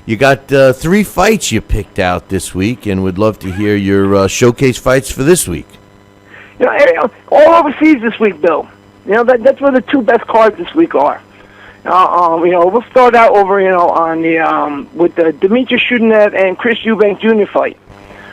You got 3 fights you picked out this week, and would love to hear your showcase fights for this week. All overseas this week, Bill. That's where the 2 best cards this week are. We'll start out over, on the with the Dmitry Shudenev and Chris Eubank Jr. fight.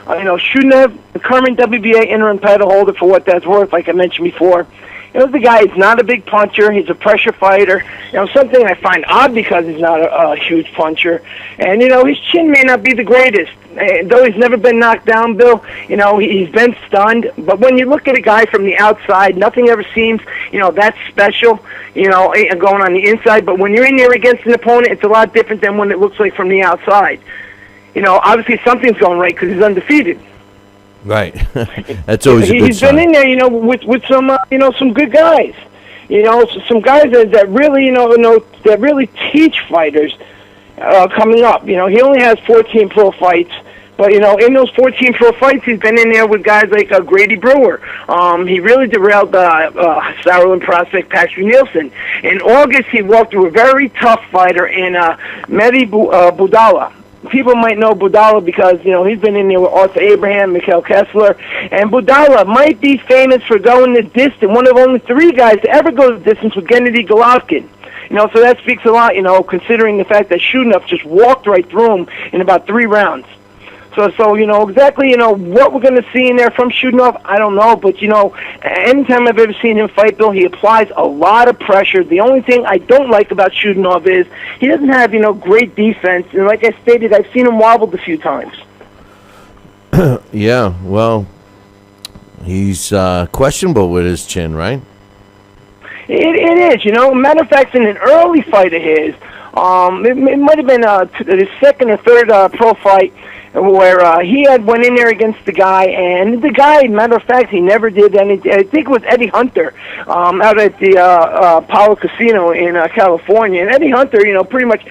Shudenev, the current WBA interim title holder, for what that's worth, like I mentioned before. The guy is not a big puncher. He's a pressure fighter. Something I find odd because he's not a huge puncher. And, his chin may not be the greatest. Though he's never been knocked down, Bill, he's been stunned. But when you look at a guy from the outside, nothing ever seems, that special, going on the inside. But when you're in there against an opponent, it's a lot different than when it looks like from the outside. Obviously something's going right because he's undefeated. Right. That's always a good He's sign. been in there, with some, some good guys. Some guys that really, that really teach fighters coming up. He only has 14 pro fights. But, in those 14 pro fights, he's been in there with guys like Grady Brewer. He really derailed Sauerland prospect Patrick Nielsen. In August, he walked through a very tough fighter in Mehdi Budala. People might know Budala because, he's been in there with Arthur Abraham, Mikhail Kessler, and Budala might be famous for going the distance, one of only 3 guys to ever go the distance with Gennady Golovkin. So that speaks a lot, considering the fact that Shudenev just walked right through him in about 3 rounds. So exactly, what we're going to see in there from Shudenev, I don't know. But, anytime I've ever seen him fight, Bill, he applies a lot of pressure. The only thing I don't like about Shudenev is he doesn't have, great defense. And like I stated, I've seen him wobbled a few times. Yeah, well, he's questionable with his chin, right? It is, Matter of fact, in an early fight of his, it might have been his second or third pro fight, where he had went in there against the guy, and the guy, matter of fact, he never did anything. I think it was Eddie Hunter out at the Apollo Casino in California. And Eddie Hunter, pretty much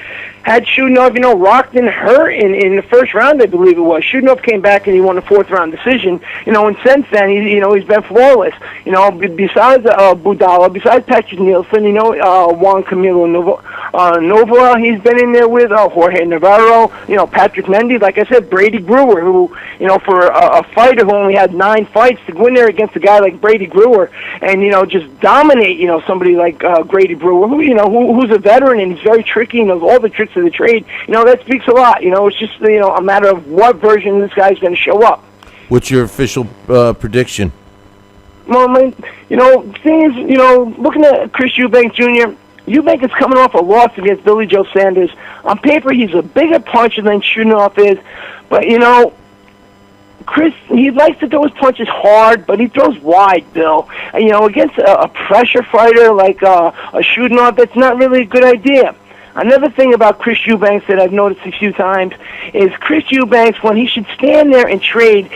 had Shudenev, rocked and hurt in the first round, I believe it was. Shudenev came back and he won a 4th-round decision. And since then, he's been flawless. Besides Budala, besides Patrick Nielsen, Juan Camilo Novoa, he's been in there with Jorge Navarro, Patrick Mendy, like I said, Brady Brewer, who, for a fighter who only had 9 fights, to go in there against a guy like Brady Brewer and, just dominate, somebody like Grady Brewer, who's a veteran and he's very tricky and knows all the tricks of the trade, that speaks a lot. It's just, a matter of what version this guy's going to show up. What's your official prediction? Well, thing is, looking at Chris Eubank Jr., Eubank is coming off a loss against Billy Joe Sanders. On paper, he's a bigger puncher than Shudenev is, but, Chris, he likes to throw his punches hard, but he throws wide, Bill. Against a pressure fighter like a Shudenev, that's not really a good idea. Another thing about Chris Eubanks that I've noticed a few times is Chris Eubanks, when he should stand there and trade,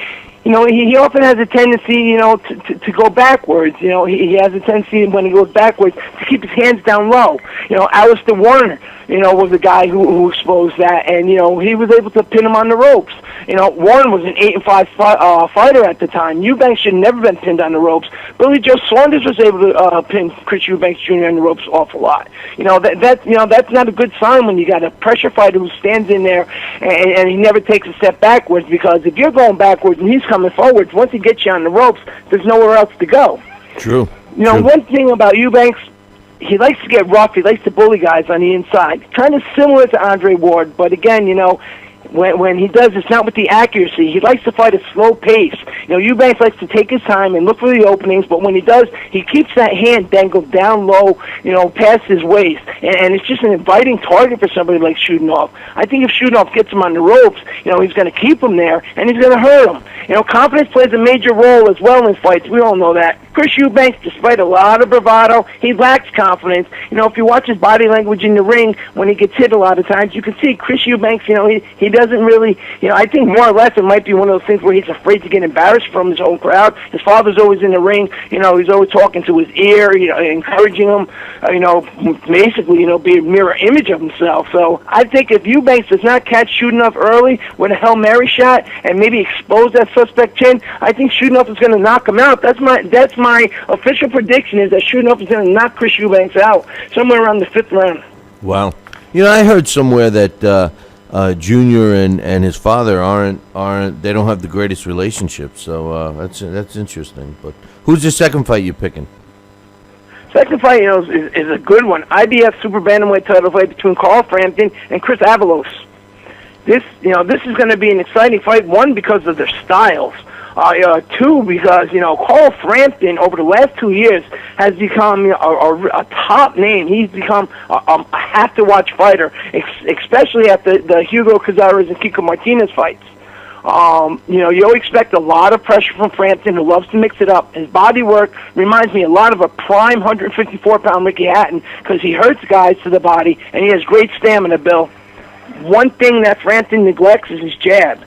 he often has a tendency, to go backwards. He has a tendency when he goes backwards to keep his hands down low. Alistair Warner, was the guy who exposed that, and, he was able to pin him on the ropes. Warren was an 8-5 fighter at the time. Eubanks should have never been pinned on the ropes. Billy Joe Saunders was able to pin Chris Eubanks Jr. on the ropes awful lot. That's not a good sign when you got a pressure fighter who stands in there and he never takes a step backwards, because if you're going backwards and he's coming forwards, once he gets you on the ropes, there's nowhere else to go. True. One thing about Eubanks, he likes to get rough. He likes to bully guys on the inside. Kind of similar to Andre Ward, but again, when he does, it's not with the accuracy. He likes to fight a slow pace. Eubanks likes to take his time and look for the openings, but when he does, he keeps that hand dangled down low, past his waist. And it's just an inviting target for somebody like Shudenev. I think if Shudenev gets him on the ropes, he's going to keep him there, and he's going to hurt him. Confidence plays a major role as well in fights. We all know that. Chris Eubanks, despite a lot of bravado, he lacks confidence. If you watch his body language in the ring, when he gets hit a lot of times, you can see Chris Eubanks, he doesn't really, I think more or less it might be one of those things where he's afraid to get embarrassed from his own crowd. His father's always in the ring, he's always talking to his ear, encouraging him, basically, be a mirror image of himself. So I think if Eubanks does not catch Shudenev early with a Hail Mary shot and maybe expose that suspect chin, I think Shudenev is going to knock him out. That's my official prediction, is that Shudenev is going to knock Chris Eubanks out somewhere around the 5th round. Wow. I heard somewhere that Junior and his father aren't they don't have the greatest relationship. So that's interesting. But who's the second fight you're picking? Second fight, is a good one. IBF Super Bantamweight title fight between Carl Frampton and Chris Avalos. This is going to be an exciting fight. One, because of their styles. Two, because Carl Frampton over the last 2 years has become a top name. He's become a have-to-watch fighter, especially after the Hugo Cazares and Kiko Martinez fights. You expect a lot of pressure from Frampton, who loves to mix it up. His body work reminds me a lot of a prime 154-pound Ricky Hatton, because he hurts guys to the body, and he has great stamina, Bill. One thing that Frampton neglects is his jab.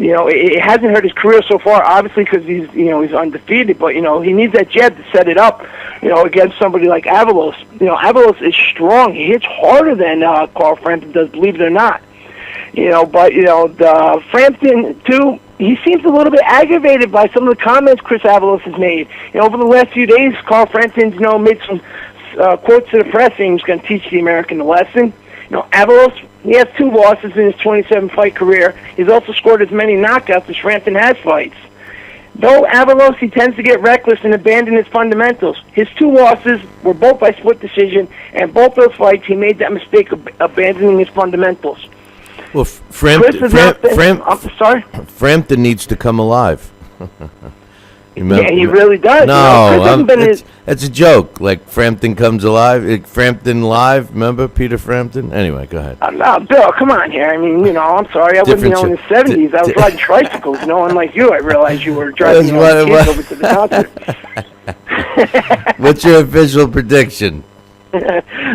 It hasn't hurt his career so far, obviously, because he's undefeated. But he needs that jab to set it up, against somebody like Avalos. Avalos is strong. He hits harder than Carl Frampton does, believe it or not. But the Frampton too. He seems a little bit aggravated by some of the comments Chris Avalos has made. Over the last few days, Carl Frampton's made some quotes to the press saying he's going to teach the American a lesson. Avalos, he has 2 losses in his 27-fight career. He's also scored as many knockouts as Frampton has fights. Though Avalos, he tends to get reckless and abandon his fundamentals. His 2 losses were both by split decision, and both those fights he made that mistake of abandoning his fundamentals. Well, Frampton needs to come alive. Yeah, he really does. No, that's a joke. Like Frampton comes alive. Frampton live. Remember Peter Frampton? Anyway, go ahead. Bill, come on here. I mean, I'm sorry. I wasn't in the 70s. I was riding tricycles. Unlike you, I realized you were driving kids over to the concert. What's your official prediction?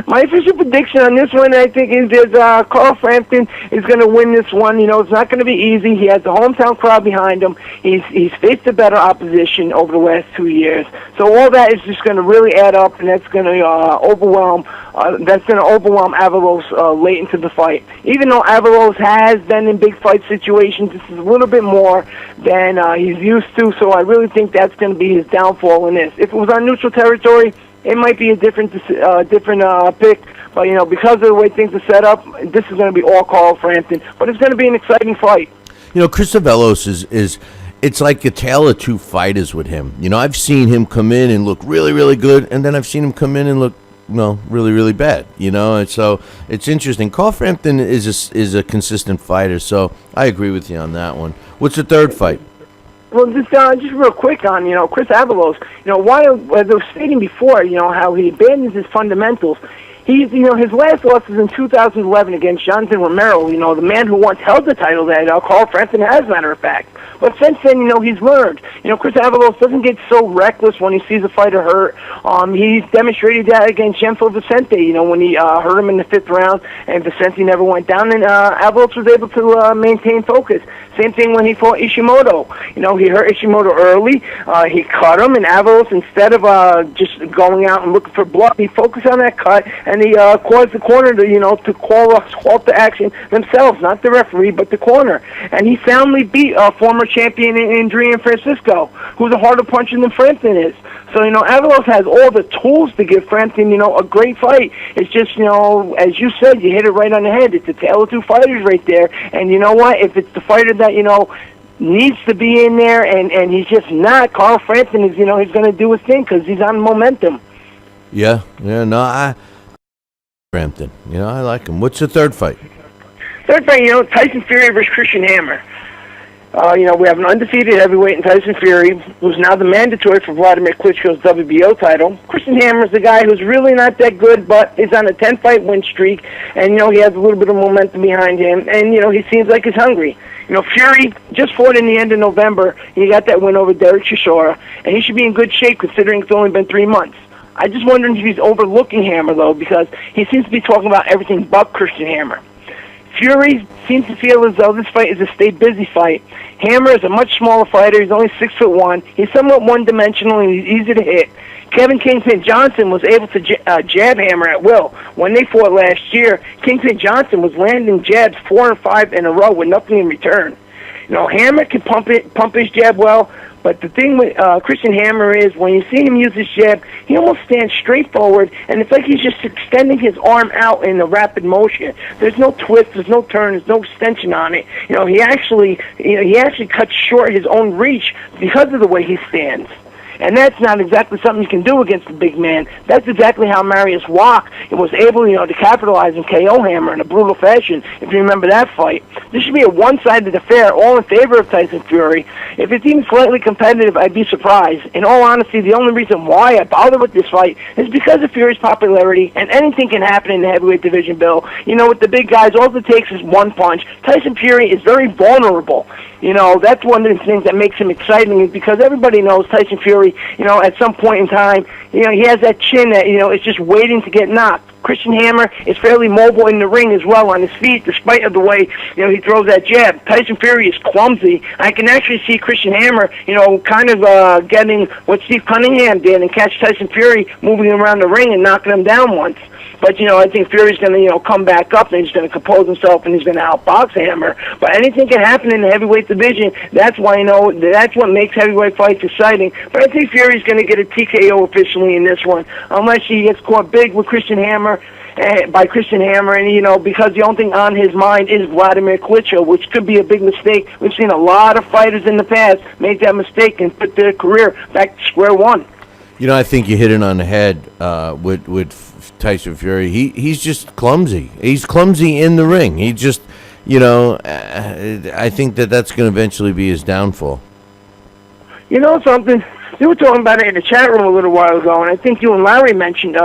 My official prediction on this one, I think, is Carl Frampton is going to win this one. It's not going to be easy. He has the hometown crowd behind him. He's faced a better opposition over the last 2 years. So all that is just going to really add up, and that's going to overwhelm Avalos late into the fight. Even though Avalos has been in big fight situations, this is a little bit more than he's used to. So I really think that's going to be his downfall in this. If it was on neutral territory, it might be a different pick, but because of the way things are set up, this is going to be all Carl Frampton. But it's going to be an exciting fight. Chris Avalos is it's like a tale of 2 fighters with him. I've seen him come in and look really, really good, and then I've seen him come in and look really, really bad. And so it's interesting. Carl Frampton is a consistent fighter, so I agree with you on that one. What's the third fight? Well, just real quick on, Chris Avalos, while as I was stating before, how he abandons his fundamentals, his last loss was in 2011 against Jonathan Romero, the man who once held the title that Carl Frampton has, matter of fact. But since then, he's learned. Chris Avalos doesn't get so reckless when he sees a fighter hurt. He's demonstrated that against Gianfranco Vicente, when he hurt him in the 5th round, and Vicente never went down, and Avalos was able to maintain focus. Same thing when he fought Ishimoto. He hurt Ishimoto early. He cut him, and Avalos, instead of just going out and looking for blood, he focused on that cut, and he caused the corner to call a halt to action themselves, not the referee, but the corner. And he soundly beat former champion in Adrian Francisco, who's a harder puncher than Frampton is. So, Avalos has all the tools to give Frampton, a great fight. It's just, as you said, you hit it right on the head. It's a tale of 2 fighters right there. And you know what? If it's the fighter that, needs to be in there and he's just not, Carl Frampton is, he's going to do his thing because he's on momentum. Frampton, I like him. What's the third fight? Third fight, Tyson Fury versus Christian Hammer. We have an undefeated heavyweight in Tyson Fury, who's now the mandatory for Vladimir Klitschko's WBO title. Christian Hammer's the guy who's really not that good, but is on a 10-fight win streak, and, he has a little bit of momentum behind him, and, he seems like he's hungry. Fury just fought in the end of November. He got that win over Derek Chisora, and he should be in good shape considering it's only been 3 months. I just wondering if he's overlooking Hammer, though, because he seems to be talking about everything but Christian Hammer. Fury seems to feel as though this fight is a stay busy fight. Hammer is a much smaller fighter. He's only 6'1". He's somewhat one-dimensional and he's easy to hit. Kevin Kingpin Johnson was able to jab Hammer at will. When they fought last year, Kingpin Johnson was landing jabs 4 and 5 in a row with nothing in return. Hammer can pump his jab well, But the thing with Christian Hammer is when you see him use his jab, he almost stands straight forward, and it's like he's just extending his arm out in a rapid motion. There's no twist, there's no turn, there's no extension on it. He actually cuts short his own reach because of the way he stands. And that's not exactly something you can do against a big man. That's exactly how Marius Wack was able, to capitalize and KO Hammer in a brutal fashion, if you remember that fight. This should be a one-sided affair, all in favor of Tyson Fury. If it's even slightly competitive, I'd be surprised. In all honesty, the only reason why I bother with this fight is because of Fury's popularity, and anything can happen in the heavyweight division, Bill. With the big guys, all it takes is one punch. Tyson Fury is very vulnerable. That's one of the things that makes him exciting, is because everybody knows Tyson Fury, at some point in time, he has that chin that, is just waiting to get knocked. Christian Hammer is fairly mobile in the ring as well on his feet, despite of the way, he throws that jab. Tyson Fury is clumsy. I can actually see Christian Hammer, kind of getting what Steve Cunningham did and catch Tyson Fury moving around the ring and knocking him down once. But, I think Fury's going to, come back up, and he's going to compose himself, and he's going to outbox Hammer. But anything can happen in the heavyweight division. That's why, that's what makes heavyweight fights exciting. But I think Fury's going to get a TKO officially in this one, unless he gets caught big with Christian Hammer, by Christian Hammer, and, because the only thing on his mind is Vladimir Klitschko, which could be a big mistake. We've seen a lot of fighters in the past make that mistake and put their career back to square one. I think you hit it on the head with Tyson Fury. He's just clumsy. He's clumsy in the ring. He just, I think that's going to eventually be his downfall. You know something? We were talking about it in the chat room a little while ago, and I think you and Larry mentioned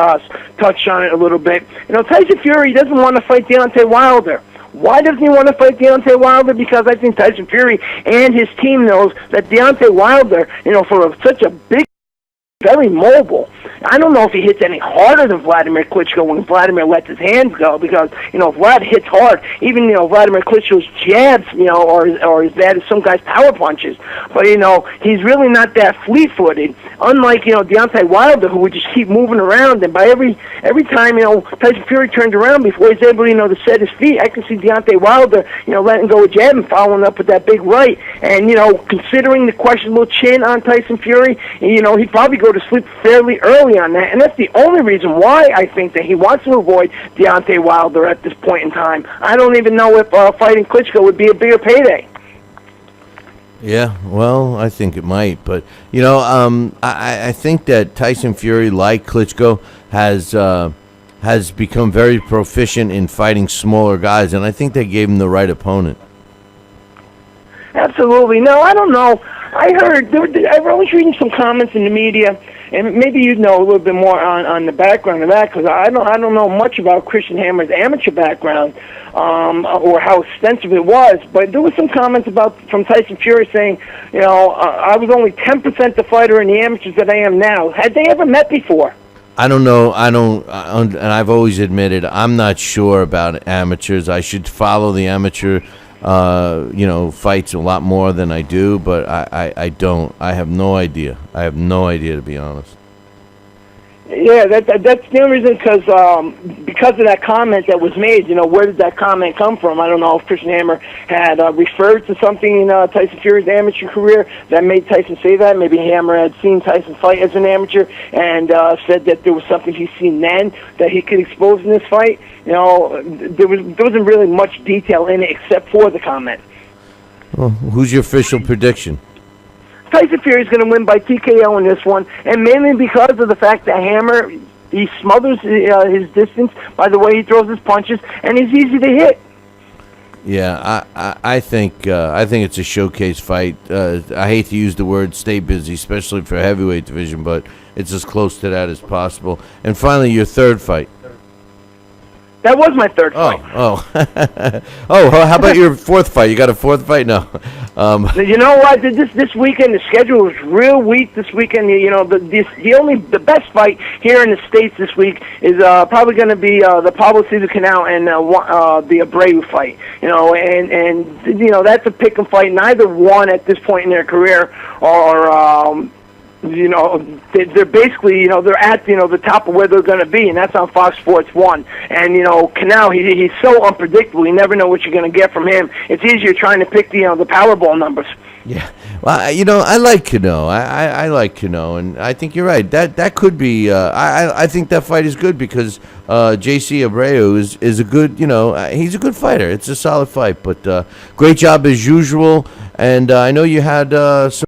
touched on it a little bit. Tyson Fury doesn't want to fight Deontay Wilder. Why doesn't he want to fight Deontay Wilder? Because I think Tyson Fury and his team knows that Deontay Wilder, for such a big, very mobile. I don't know if he hits any harder than Vladimir Klitschko when Vladimir lets his hands go, because, Vlad hits hard. Even, Vladimir Klitschko's jabs, are as bad as some guys' power punches. But, he's really not that fleet-footed. Unlike, Deontay Wilder, who would just keep moving around, and by every time, Tyson Fury turns around before he's able, to set his feet, I can see Deontay Wilder, letting go a jab and following up with that big right. And, considering the questionable chin on Tyson Fury, he'd probably go to sleep fairly early on that, and that's the only reason why I think that he wants to avoid Deontay Wilder at this point in time. I don't even know if fighting Klitschko would be a bigger payday. Yeah, well, I think it might, but I think that Tyson Fury, like Klitschko, has become very proficient in fighting smaller guys, and I think they gave him the right opponent. Absolutely. No, I don't know. I was reading some comments in the media, and maybe you'd know a little bit more on the background of that, because I don't know much about Christian Hammer's amateur background or how extensive it was. But there was some comments from Tyson Fury saying, I was only 10% the fighter in the amateurs that I am now. Had they ever met before? I don't know. And I've always admitted I'm not sure about amateurs. I should follow the amateur fights a lot more than I do, but I don't. I have no idea. To be honest. Yeah, that's the only reason, because of that comment that was made. Where did that comment come from? I don't know if Christian Hammer had referred to something in Tyson Fury's amateur career that made Tyson say that. Maybe Hammer had seen Tyson fight as an amateur and said that there was something he's seen then that he could expose in this fight. There wasn't really much detail in it except for the comment. Well, who's your official prediction? Tyson Fury is going to win by TKO in this one, and mainly because of the fact that Hammer, he smothers his distance by the way he throws his punches, and he's easy to hit. Yeah, I think it's a showcase fight. I hate to use the word "stay busy," especially for heavyweight division, but it's as close to that as possible. And finally, your third fight. That was my third fight. How about your fourth fight? You got a fourth fight? No. You know what? This weekend, the schedule was real weak this weekend. The best fight here in the States this week is probably going to be the Pablo Cesar Canal and the Abreu fight. And that's a pick 'em fight. Neither one at this point in their career are they're basically, they're at, the top of where they're going to be, and that's on Fox Sports 1. And, Canal, he's so unpredictable. You never know what you're going to get from him. It's easier trying to pick the Powerball numbers. Yeah, well, I like Cano. I like Cano, and I think you're right. That could be. I think that fight is good because J.C. Abreu is a good. He's a good fighter. It's a solid fight. But great job as usual. And I know you had some